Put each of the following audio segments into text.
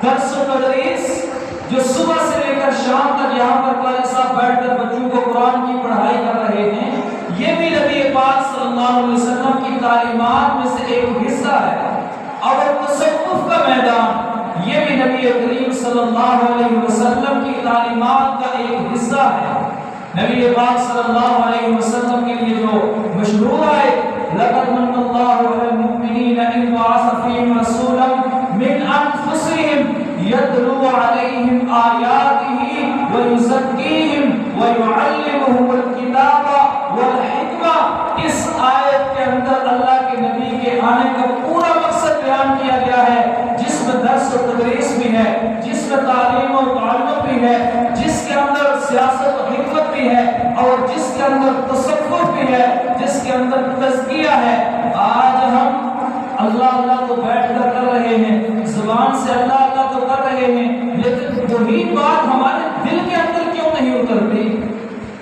درس و تدریس جو صبح سے لے کر شام تک یہاں پر قاری صاحب بیٹھ کر بچوں کو قرآن کی پڑھائی کر رہے ہیں، یہ بھی نبی پاک صلی اللہ علیہ وسلم کی تعلیمات میں سے ایک حصہ ہے۔ اور تصوف کا میدان، یہ بھی نبی کریم صلی اللہ علیہ وسلم کی تعلیمات کا ایک حصہ ہے۔ نبی پاک صلی اللہ علیہ وسلم کے لیے جو مشہور ہے لَقَدْ مَنَّ اللَّهُ عَلَى الْمُؤْمِنِينَ إِذْ بَعَثَ فِيهِمْ رَسُولًا مِنْ أَنفُسِهِمْ يَتْلُو عَلَيْهِمْ آيَاتِهِ وَيُزَكِّيهِمْ وَيُعَلِّمُهُمُ الْكِتَابَ وَالْحِكْمَةَ۔ اس آیت کے اندر اللہ کے نبی کے آنے کا پورا مقصد بیان کیا گیا ہے، جس میں درس و تدریس بھی ہے، جس میں تعلیم و تعلم بھی ہے، جس کے اندر سیاست و حکمت بھی ہے، اور جس کے اندر تصوف بھی ہے، جس کے اندر تزکیہ ہے۔ آج ہم اللہ اللہ تو بیٹھ کر کر رہے ہیں، زبان سے اللہ اللہ تو کر رہے ہیں، لیکن وہی بات ہمارے دل کے اندر کیوں نہیں اترتی؟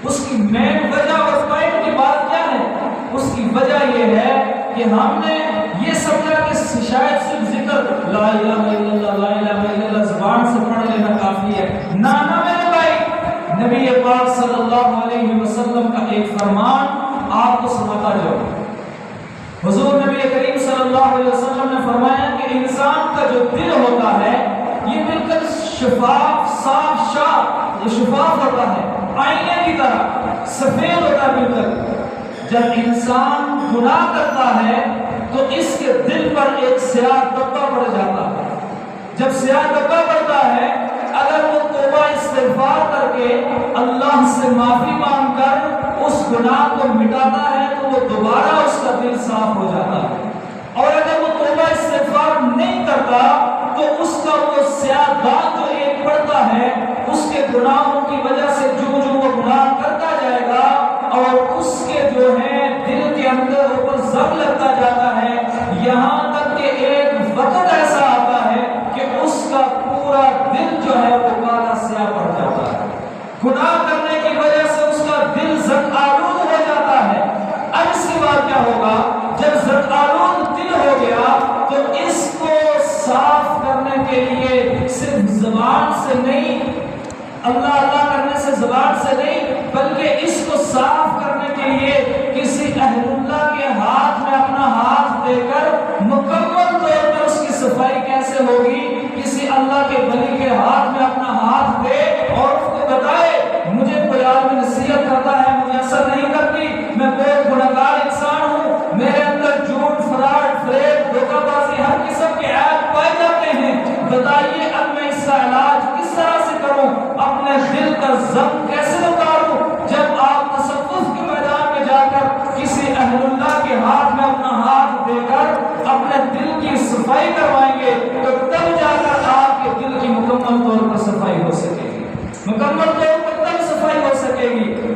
اس کی مین وجہ اور پوائنٹ کی بات کیا ہے؟ اس کی وجہ یہ ہے کہ ہم نے یہ سمجھا کہ شاید صرف ذکر لا الہ الا اللہ لا الہ الا اللہ زبان سے پڑھ لینا کافی ہے۔ نہ میرے بھائی، نبی پاک صلی اللہ علیہ وسلم کا ایک فرمان آپ کو سناتا جاؤ۔ حضور نبی کریم صلی اللہ علیہ وسلم نے فرمایا کہ انسان کا جو دل ہوتا ہے یہ بالکل شفاف صاف شفاف ہوتا ہے، آئینے کی طرح سفید ہوتا ہے بالکل۔ جب انسان گناہ کرتا ہے تو اس کے دل پر ایک سیاہ دبا پڑ جاتا ہے۔ جب سیاہ دبا پڑتا ہے، اگر وہ توبہ استغفار کر کے اللہ سے معافی مانگ کر اس گناہ کو مٹاتا ہے تو وہ دوبارہ اس کا دل صاف ہو جاتا ہے۔ اور اگر وہ توبہ استغفار نہیں کرتا تو اس کا وہ سیاہ داغ جو ایک پڑتا ہے، اس کے گناہوں کی وجہ سے جو وہ گناہ کرتا جائے گا اور اس کے جو ہے دل کے اندر اوپر زنگ لگتا جاتا ہے، یہاں تک کہ ایک وقت ایسا آتا ہے کہ اس کا پورا دل جو ہے وہ کالا سیاہ پڑ جاتا ہے۔ گناہ کرنے کی وجہ سے اس کا دل زنگ آلود ہو جاتا ہے۔ اب اس کے بعد کیا ہوگا؟ جب زنگ آلود دل ہو گیا تو اس کو صاف کرنے کے لیے صرف زبان سے نہیں، اللہ اللہ کرنے سے زبان سے نہیں، بلکہ اس کو صاف کرنے کے لیے کسی اہل اللہ کے ہاتھ میں اپنا ہاتھ دے کر مکمل طور پر اس کی صفائی کیسے ہوگی؟ کسی اللہ کے ولی کے ہاتھ میں اپنا ہاتھ دے اور اس کو بتائے مجھے کوئی آدمی نصیحت کرتا ہے، مجھے اثر نہیں کرتی، میں بہت گنہگار انسان ہوں، میرے اندر جھوٹ فراڈ فریب دھوکہ بازی ہر قسم کے عیب پائے جاتے ہیں، بتائیے اب میں اس کا علاج کس طرح سے کروں، اپنے دل کا زنگ کیسے اتاروں؟ جب آپ تصوف کے میدان میں جا کر کسی اہل اللہ کے ہاتھ میں اپنا ہاتھ دے کر اپنے دل کی صفائی کروائیں گے تو تب جا کر آپ کے دل کی مکمل طور پر صفائی ہو سکے گی، مکمل طور پر تب صفائی ہو سکے گی۔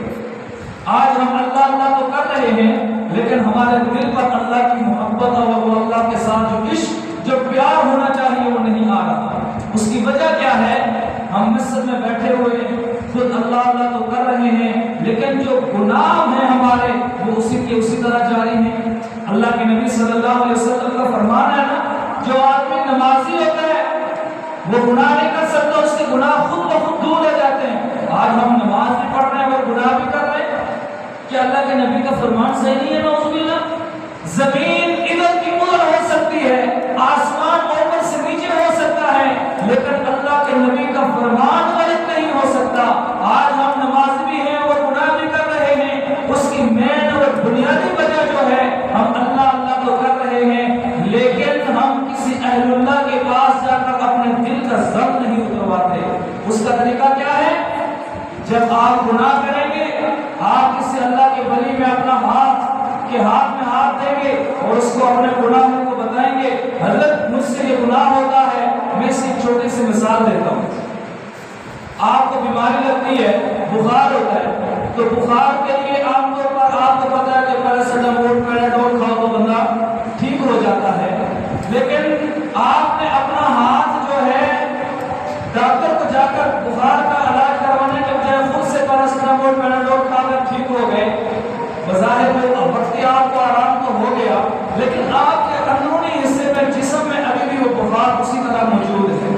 آج ہم اللہ اللہ تو کر رہے ہیں لیکن ہمارے دل پر اللہ کی محبت اور اللہ کے ساتھ جو عشق جو پیار ہونا چاہیے وہ نہیں آ رہا۔ اس کی وجہ کیا ہے؟ ہم مسجد میں بیٹھے ہوئے خود اللہ اللہ تو کر رہے ہیں لیکن جو گناہ ہیں ہمارے وہ اسی کے اسی طرح جاری ہیں۔ اللہ کے نبی صلی اللہ علیہ وسلم کا فرمان ہے نا، جو آدمی نمازی ہوتا ہے وہ گناہ نہیں کر سکتا، اس کے گناہ خود بخود دور ہو جاتے ہیں۔ آج ہم نماز بھی پڑھ رہے ہیں اور گناہ بھی کر رہے ہیں، کیا اللہ کے نبی کا فرمان صحیح نہیں ہے؟ نعوذ باللہ۔ زمین ادھر کی ادھر ہو سکتی ہے، آسمان اوپر سے نیچے ہو سکتا ہے، لیکن اللہ کے نبی کا فرمان غلط نہیں ہو سکتا۔ آج ہم نماز بھی ہیں اور گناہ بھی کر رہے ہیں، اس کی مین اور بنیادی وجہ جو ہے ہم اللہ اللہ تو کر رہے ہیں لیکن ہم کسی اہل اللہ کے پاس جا کر اپنے دل کا زنگ نہیں اترواتے۔ اس کا طریقہ کیا ہے؟ جب آپ گناہ کریں گے آپ کسی اللہ کے ولی میں اپنا ہاتھ میں ہاتھ دیں گے اور اس کو اپنے گناہوں کو بتائیں گے، حضرت مجھ سے یہ گناہ ہوتا ہے۔ میں اس کی چھوٹی سی مثال دیتا ہوں۔ آپ کو بیماری لگتی ہے، بخار ہوتا ہے، تو بخار کے لیے عام طور پر آپ کو پتا ہے کہ پیراسیٹامول پیراڈول کھاؤ تو بندہ ٹھیک ہو جاتا ہے، لیکن آپ نے اپنا ہاتھ جو ہے ڈاکٹر کو جا کر بخار کا علاج کروانے کے بجائے خود سے پیراسیٹامول پیراڈول کھا کر ٹھیک ہو گئے۔ بظاہر وقتی آپ کو آرام تو ہو گیا لیکن آپ کے اندرونی حصے میں جسم میں ابھی بھی وہ بخار اسی طرح موجود ہے۔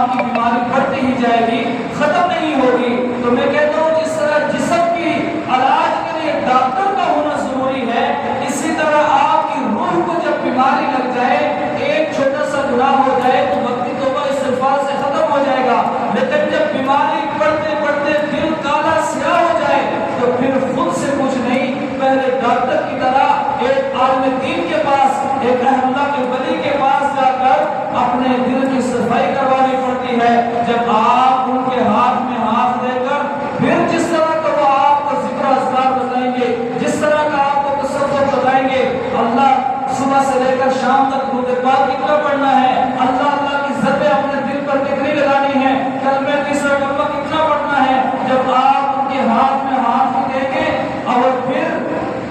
آپ کی بیماری بڑھتی ہی جائے گی، ختم نہیں ہوگی۔ تو میں کہتا ہوں جس طرح جسم کی علاج کے لیے ڈاکٹر کا ہونا ضروری ہے، اسی طرح آپ کی روح کو جب بیماری لگ جائے، ایک چھوٹا سا گناہ ہو جائے تو وقتی توبہ استغفار سے ختم ہو جائے گا، لیکن جب بیماری پڑھتے پڑھتے دل کالا سیاہ ہو جائے تو پھر خود سے کچھ نہیں، پہلے ڈاکٹر کی طرح ایک عالم دین کے پاس، ایک رحم اللہ کے ولی کے پاس جا کر اپنے دل کی صفائی کروانی پڑتی ہے۔ جب آپ ان کے ہاتھ میں ہاتھ دے کر پھر جس طرح کا وہ آپ کو ذکر اذکار بتائیں گے، جس طرح کا آپ کو تصوف بتائیں گے، اللہ صبح سے لے کر شام تک درود پاک کتنا پڑھنا ہے، اللہ اللہ کی ضربیں اپنے دل پر کتنی لگانی ہے، کلمہ تیسرا کلمہ کتنا پڑھنا ہے، جب آپ ان کے ہاتھ میں ہاتھ دیں گے اور پھر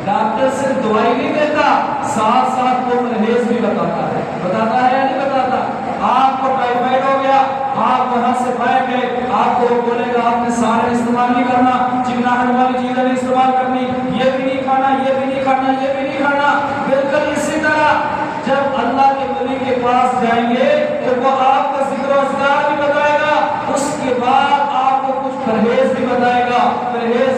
ڈاکٹر صرف دوائی نہیں دیتا، ساتھ ساتھ وہ پرہیز بھی بتاتا ہے یا نہیں بتاتا؟ آپ کو ٹائیفائڈ ہو گیا، آپ وہاں سے بیٹھ گئے، آپ کو وہ بولے گا آپ نے سارے استعمال نہیں کرنا، چکناہٹ والی چیزیں نہیں استعمال کرنی، یہ بھی نہیں کھانا، یہ بھی نہیں کھانا، یہ بھی نہیں کھانا۔ بالکل اسی طرح جب اللہ کے ولی کے پاس جائیں گے تو وہ آپ کا ذکر و اذکار بھی بتائے گا، اس کے بعد آپ کو کچھ پرہیز بھی بتائے گا۔ پرہیز